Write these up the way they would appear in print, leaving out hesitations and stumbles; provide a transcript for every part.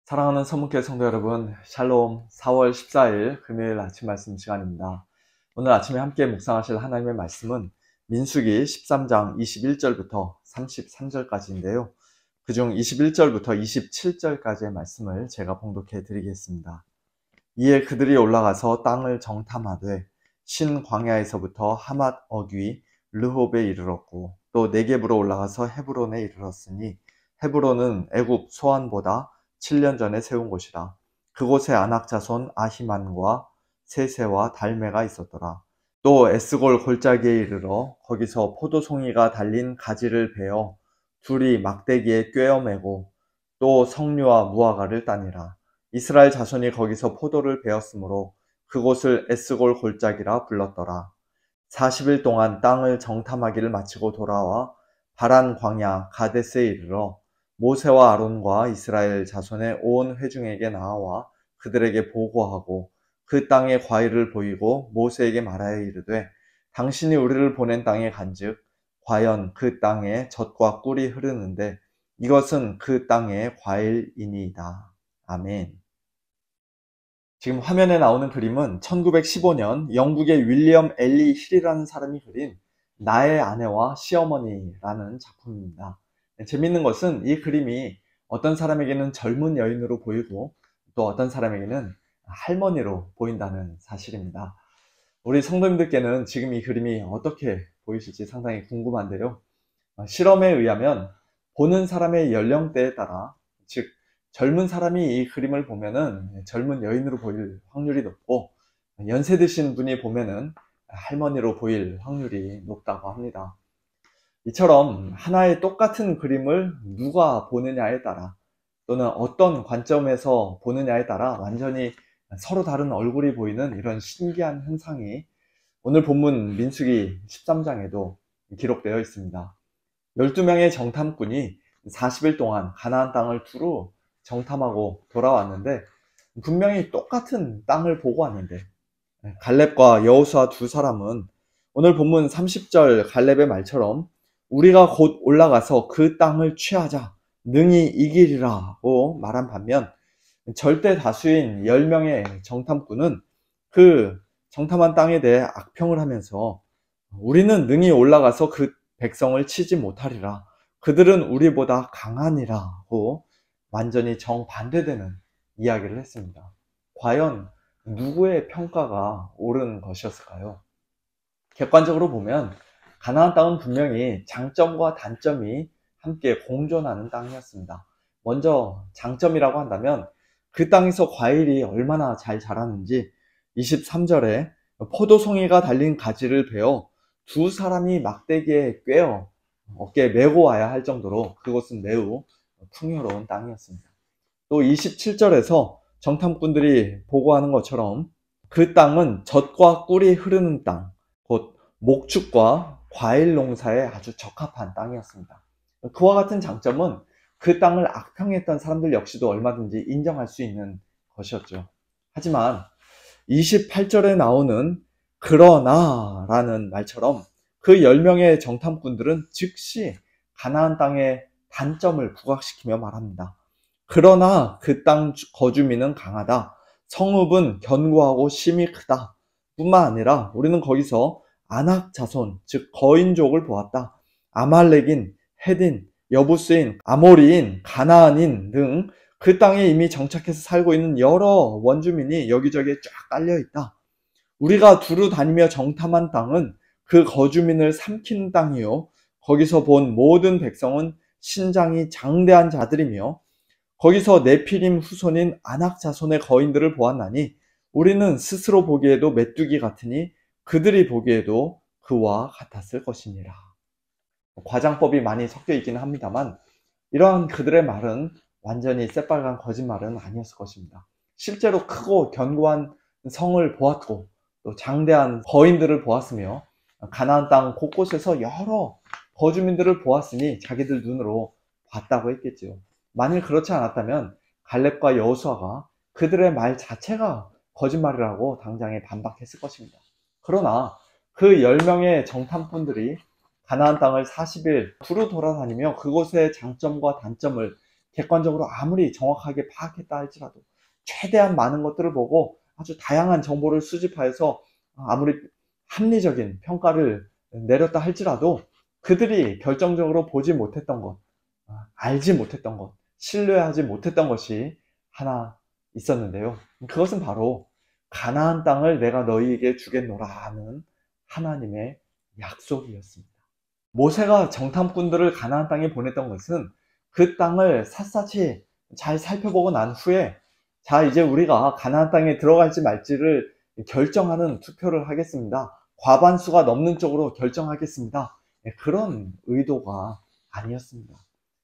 사랑하는 서문교회 성도 여러분, 샬롬. 4월 14일 금요일 아침 말씀 시간입니다. 오늘 아침에 함께 묵상하실 하나님의 말씀은 민수기 13장 21절부터 33절까지인데요. 그중 21절부터 27절까지의 말씀을 제가 봉독해 드리겠습니다. 이에 그들이 올라가서 땅을 정탐하되 신 광야에서부터 하맛 어귀 르홉에 이르렀고 또 네겝으로 올라가서 헤브론에 이르렀으니 헤브론은 애굽 소안보다 7년 전에 세운 곳이라. 그곳에 아낙 자손 아히만과 세세와 달메가 있었더라. 또 에스골 골짜기에 이르러 거기서 포도송이가 달린 가지를 베어 둘이 막대기에 꿰어매고 또 석류와 무화과를 따니라. 이스라엘 자손이 거기서 포도를 베었으므로 그곳을 에스골 골짜기라 불렀더라. 40일 동안 땅을 정탐하기를 마치고 돌아와 바란 광야 가데스에 이르러 모세와 아론과 이스라엘 자손의 온 회중에게 나와 그들에게 보고하고 그 땅의 과일을 보이고 모세에게 말하여 이르되 당신이 우리를 보낸 땅에 간즉 과연 그 땅에 젖과 꿀이 흐르는데 이것은 그 땅의 과일이니이다. 아멘. 지금 화면에 나오는 그림은 1915년 영국의 윌리엄 엘리 힐이라는 사람이 그린 나의 아내와 시어머니라는 작품입니다. 재밌는 것은 이 그림이 어떤 사람에게는 젊은 여인으로 보이고 또 어떤 사람에게는 할머니로 보인다는 사실입니다. 우리 성도님들께는 지금 이 그림이 어떻게 보이실지 상당히 궁금한데요. 실험에 의하면 보는 사람의 연령대에 따라, 즉 젊은 사람이 이 그림을 보면은 젊은 여인으로 보일 확률이 높고 연세 드신 분이 보면은 할머니로 보일 확률이 높다고 합니다. 이처럼 하나의 똑같은 그림을 누가 보느냐에 따라 또는 어떤 관점에서 보느냐에 따라 완전히 서로 다른 얼굴이 보이는 이런 신기한 현상이 오늘 본문 민수기 13장에도 기록되어 있습니다. 12명의 정탐꾼이 40일 동안 가나안 땅을 두루 정탐하고 돌아왔는데 분명히 똑같은 땅을 보고 왔는데 갈렙과 여호수아 두 사람은 오늘 본문 30절 갈렙의 말처럼 우리가 곧 올라가서 그 땅을 취하자 능히 이기리라고 말한 반면 절대 다수인 10명의 정탐꾼은 그 정탐한 땅에 대해 악평을 하면서 우리는 능히 올라가서 그 백성을 치지 못하리라. 그들은 우리보다 강하니라고 완전히 정반대되는 이야기를 했습니다. 과연 누구의 평가가 옳은 것이었을까요? 객관적으로 보면 가나안 땅은 분명히 장점과 단점이 함께 공존하는 땅이었습니다. 먼저 장점이라고 한다면 그 땅에서 과일이 얼마나 잘 자라는지 23절에 포도송이가 달린 가지를 베어 두 사람이 막대기에 꿰어 어깨에 메고 와야 할 정도로 그것은 매우 풍요로운 땅이었습니다. 또 27절에서 정탐꾼들이 보고하는 것처럼 그 땅은 젖과 꿀이 흐르는 땅, 곧 목축과 과일 농사에 아주 적합한 땅이었습니다. 그와 같은 장점은 그 땅을 악평했던 사람들 역시도 얼마든지 인정할 수 있는 것이었죠. 하지만 28절에 나오는 그러나 라는 말처럼 그 10명의 정탐꾼들은 즉시 가나안 땅의 단점을 부각시키며 말합니다. 그러나 그 땅 거주민은 강하다. 성읍은 견고하고 심이 크다. 뿐만 아니라 우리는 거기서 아낙 자손, 즉 거인족을 보았다. 아말렉인, 헷인, 여부스인, 아모리인, 가나안인 등 그 땅에 이미 정착해서 살고 있는 여러 원주민이 여기저기에 쫙 깔려 있다. 우리가 두루 다니며 정탐한 땅은 그 거주민을 삼키는 땅이요. 거기서 본 모든 백성은 신장이 장대한 자들이며 거기서 네피림 후손인 아낙 자손의 거인들을 보았나니 우리는 스스로 보기에도 메뚜기 같으니 그들이 보기에도 그와 같았을 것이니라. 과장법이 많이 섞여 있기는 합니다만 이러한 그들의 말은 완전히 새빨간 거짓말은 아니었을 것입니다. 실제로 크고 견고한 성을 보았고 또 장대한 거인들을 보았으며 가나안 땅 곳곳에서 여러 거주민들을 보았으니 자기들 눈으로 봤다고 했겠지요. 만일 그렇지 않았다면 갈렙과 여호수아가 그들의 말 자체가 거짓말이라고 당장에 반박했을 것입니다. 그러나 그 10명의 정탐꾼들이 가나안 땅을 40일 두루 돌아다니며 그곳의 장점과 단점을 객관적으로 아무리 정확하게 파악했다 할지라도 최대한 많은 것들을 보고 아주 다양한 정보를 수집하여서 아무리 합리적인 평가를 내렸다 할지라도 그들이 결정적으로 보지 못했던 것, 알지 못했던 것, 신뢰하지 못했던 것이 하나 있었는데요. 그것은 바로 가나안 땅을 내가 너희에게 주겠노라 하는 하나님의 약속이었습니다. 모세가 정탐꾼들을 가나안 땅에 보냈던 것은 그 땅을 샅샅이 잘 살펴보고 난 후에 자, 이제 우리가 가나안 땅에 들어갈지 말지를 결정하는 투표를 하겠습니다. 과반수가 넘는 쪽으로 결정하겠습니다. 그런 의도가 아니었습니다.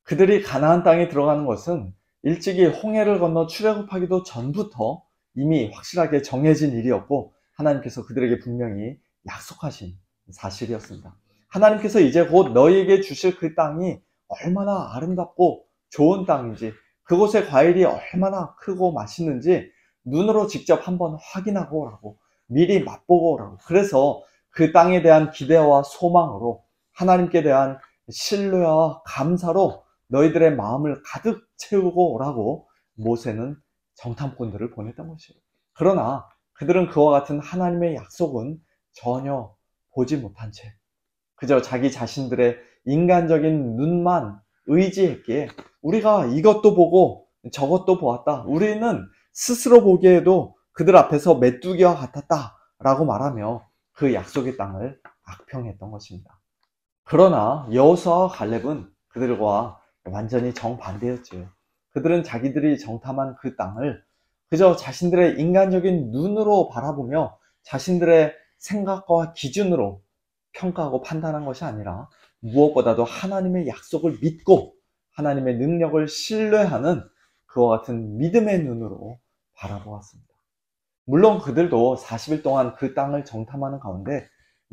그들이 가나안 땅에 들어가는 것은 일찍이 홍해를 건너 출애굽하기도 전부터 이미 확실하게 정해진 일이었고 하나님께서 그들에게 분명히 약속하신 사실이었습니다. 하나님께서 이제 곧 너희에게 주실 그 땅이 얼마나 아름답고 좋은 땅인지, 그곳의 과일이 얼마나 크고 맛있는지 눈으로 직접 한번 확인하고 오라고, 미리 맛보고 오라고. 그래서 그 땅에 대한 기대와 소망으로 하나님께 대한 신뢰와 감사로 너희들의 마음을 가득 채우고 오라고 모세는 정탐꾼들을 보냈던 것이에요. 그러나 그들은 그와 같은 하나님의 약속은 전혀 보지 못한 채 그저 자기 자신들의 인간적인 눈만 의지했기에 우리가 이것도 보고 저것도 보았다, 우리는 스스로 보기에도 그들 앞에서 메뚜기와 같았다 라고 말하며 그 약속의 땅을 악평했던 것입니다. 그러나 여호수아와 갈렙은 그들과 완전히 정반대였지요. 그들은 자기들이 정탐한 그 땅을 그저 자신들의 인간적인 눈으로 바라보며 자신들의 생각과 기준으로 평가하고 판단한 것이 아니라 무엇보다도 하나님의 약속을 믿고 하나님의 능력을 신뢰하는 그와 같은 믿음의 눈으로 바라보았습니다. 물론 그들도 40일 동안 그 땅을 정탐하는 가운데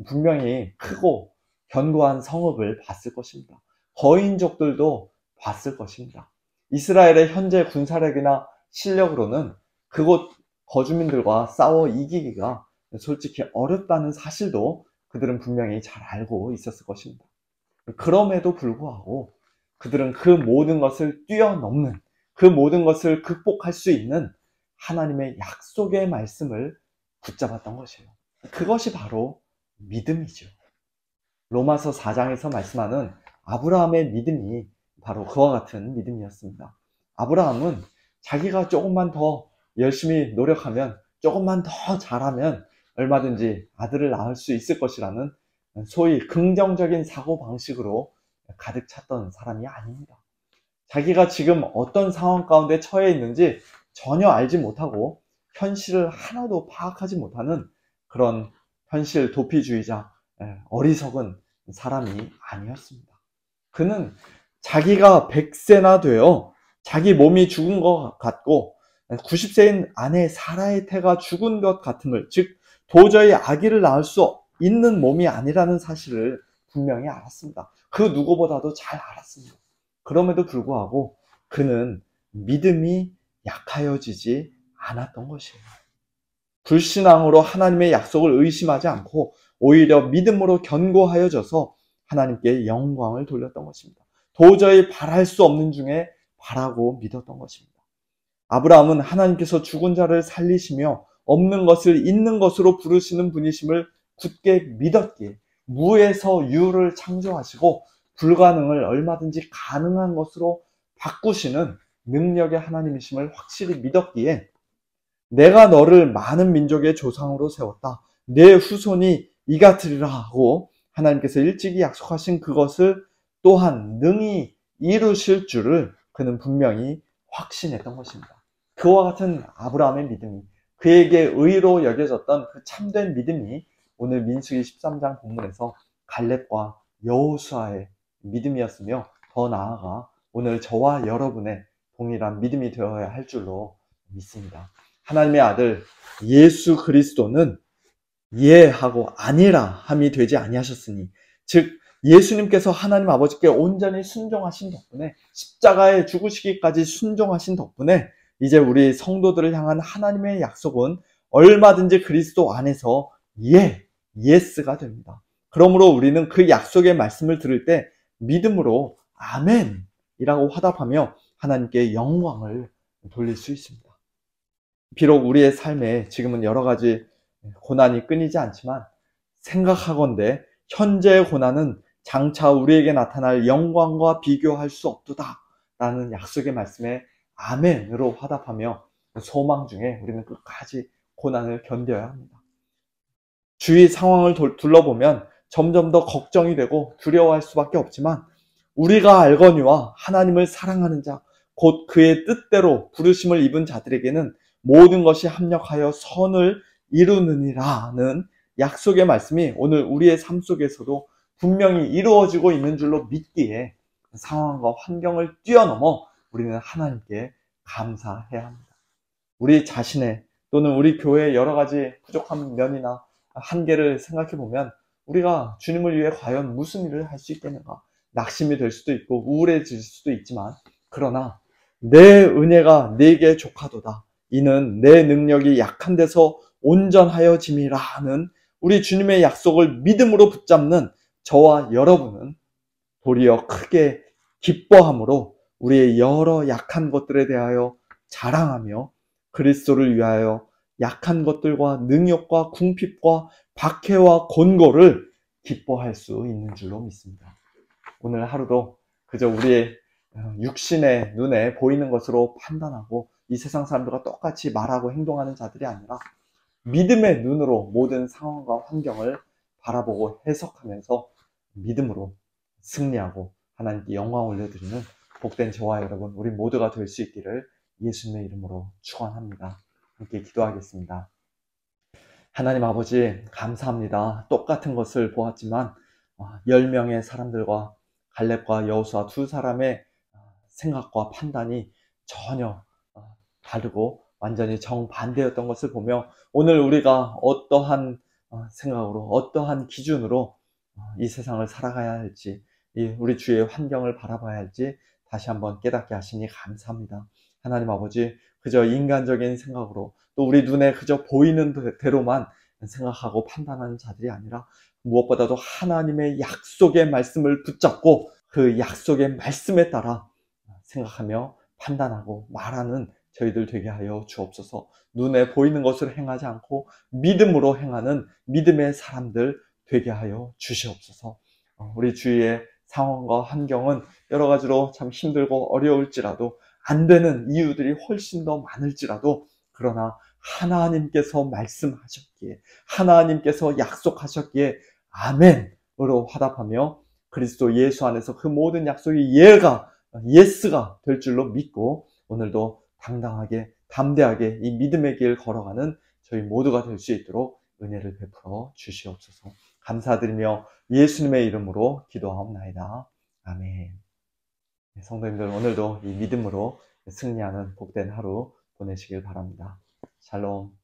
분명히 크고 견고한 성읍을 봤을 것입니다. 거인족들도 봤을 것입니다. 이스라엘의 현재 군사력이나 실력으로는 그곳 거주민들과 싸워 이기기가 솔직히 어렵다는 사실도 그들은 분명히 잘 알고 있었을 것입니다. 그럼에도 불구하고 그들은 그 모든 것을 뛰어넘는, 그 모든 것을 극복할 수 있는 하나님의 약속의 말씀을 붙잡았던 것이에요. 그것이 바로 믿음이죠. 로마서 4장에서 말씀하는 아브라함의 믿음이 바로 그와 같은 믿음이었습니다. 아브라함은 자기가 조금만 더 열심히 노력하면, 조금만 더 잘하면 얼마든지 아들을 낳을 수 있을 것이라는 소위 긍정적인 사고방식으로 가득 찼던 사람이 아닙니다. 자기가 지금 어떤 상황 가운데 처해 있는지 전혀 알지 못하고 현실을 하나도 파악하지 못하는 그런 현실 도피주의자, 어리석은 사람이 아니었습니다. 그는 자기가 100세나 되어 자기 몸이 죽은 것 같고 90세인 아내 사라의 태가 죽은 것 같음을, 즉 도저히 아기를 낳을 수 있는 몸이 아니라는 사실을 분명히 알았습니다. 그 누구보다도 잘 알았습니다. 그럼에도 불구하고 그는 믿음이 약하여지지 않았던 것이에요. 불신앙으로 하나님의 약속을 의심하지 않고 오히려 믿음으로 견고하여져서 하나님께 영광을 돌렸던 것입니다. 도저히 바랄 수 없는 중에 바라고 믿었던 것입니다. 아브라함은 하나님께서 죽은 자를 살리시며 없는 것을 있는 것으로 부르시는 분이심을 굳게 믿었기에 무에서 유를 창조하시고 불가능을 얼마든지 가능한 것으로 바꾸시는 능력의 하나님이심을 확실히 믿었기에 내가 너를 많은 민족의 조상으로 세웠다, 내 후손이 이같으리라 하고 하나님께서 일찍이 약속하신 그것을 또한 능히 이루실 줄을 그는 분명히 확신했던 것입니다. 그와 같은 아브라함의 믿음이, 그에게 의로 여겨졌던 그 참된 믿음이 오늘 민수기 13장 본문에서 갈렙과 여호수아의 믿음이었으며 더 나아가 오늘 저와 여러분의 동일한 믿음이 되어야 할 줄로 믿습니다. 하나님의 아들 예수 그리스도는 예하고 아니라 함이 되지 아니하셨으니, 즉 예수님께서 하나님 아버지께 온전히 순종하신 덕분에, 십자가에 죽으시기까지 순종하신 덕분에 이제 우리 성도들을 향한 하나님의 약속은 얼마든지 그리스도 안에서 예스가 됩니다. 그러므로 우리는 그 약속의 말씀을 들을 때 믿음으로 아멘이라고 화답하며 하나님께 영광을 돌릴 수 있습니다. 비록 우리의 삶에 지금은 여러 가지 고난이 끊이지 않지만 생각하건대 현재의 고난은 장차 우리에게 나타날 영광과 비교할 수 없도다 라는 약속의 말씀에 아멘으로 화답하며 소망 중에 우리는 끝까지 고난을 견뎌야 합니다. 주위 상황을 둘러보면 점점 더 걱정이 되고 두려워할 수밖에 없지만 우리가 알거니와 하나님을 사랑하는 자, 곧 그의 뜻대로 부르심을 입은 자들에게는 모든 것이 합력하여 선을 이루느니라는 약속의 말씀이 오늘 우리의 삶 속에서도 분명히 이루어지고 있는 줄로 믿기에 상황과 환경을 뛰어넘어 우리는 하나님께 감사해야 합니다. 우리 자신의 또는 우리 교회의 여러 가지 부족한 면이나 한계를 생각해 보면 우리가 주님을 위해 과연 무슨 일을 할 수 있겠는가? 낙심이 될 수도 있고 우울해질 수도 있지만 그러나 내 은혜가 내게 족하도다. 이는 내 능력이 약한 데서 온전하여짐이라 하는 우리 주님의 약속을 믿음으로 붙잡는 저와 여러분은 도리어 크게 기뻐함으로 우리의 여러 약한 것들에 대하여 자랑하며 그리스도를 위하여 약한 것들과 능력과 궁핍과 박해와 곤고를 기뻐할 수 있는 줄로 믿습니다. 오늘 하루도 그저 우리의 육신의 눈에 보이는 것으로 판단하고 이 세상 사람들과 똑같이 말하고 행동하는 자들이 아니라 믿음의 눈으로 모든 상황과 환경을 바라보고 해석하면서 믿음으로 승리하고 하나님께 영광 올려드리는 복된 저와 여러분 우리 모두가 될 수 있기를 예수님의 이름으로 축원합니다. 함께 기도하겠습니다. 하나님 아버지 감사합니다. 똑같은 것을 보았지만 10명의 사람들과 갈렙과 여호수아 두 사람의 생각과 판단이 전혀 다르고 완전히 정반대였던 것을 보며 오늘 우리가 어떠한 생각으로 어떠한 기준으로 이 세상을 살아가야 할지 우리 주위의 환경을 바라봐야 할지 다시 한번 깨닫게 하시니 감사합니다. 하나님 아버지 그저 인간적인 생각으로 또 우리 눈에 그저 보이는 대로만 생각하고 판단하는 자들이 아니라 무엇보다도 하나님의 약속의 말씀을 붙잡고 그 약속의 말씀에 따라 생각하며 판단하고 말하는 저희들 되게 하여 주옵소서. 눈에 보이는 것을 행하지 않고 믿음으로 행하는 믿음의 사람들 되게 하여 주시옵소서. 우리 주위의 상황과 환경은 여러 가지로 참 힘들고 어려울지라도 안 되는 이유들이 훨씬 더 많을지라도 그러나 하나님께서 말씀하셨기에 하나님께서 약속하셨기에 아멘으로 화답하며 그리스도 예수 안에서 그 모든 약속이 예스가 될 줄로 믿고 오늘도 당당하게 담대하게 이 믿음의 길 걸어가는 저희 모두가 될 수 있도록 은혜를 베풀어 주시옵소서. 감사드리며 예수님의 이름으로 기도하옵나이다. 아멘. 성도님들 오늘도 이 믿음으로 승리하는 복된 하루 보내시길 바랍니다. 샬롬.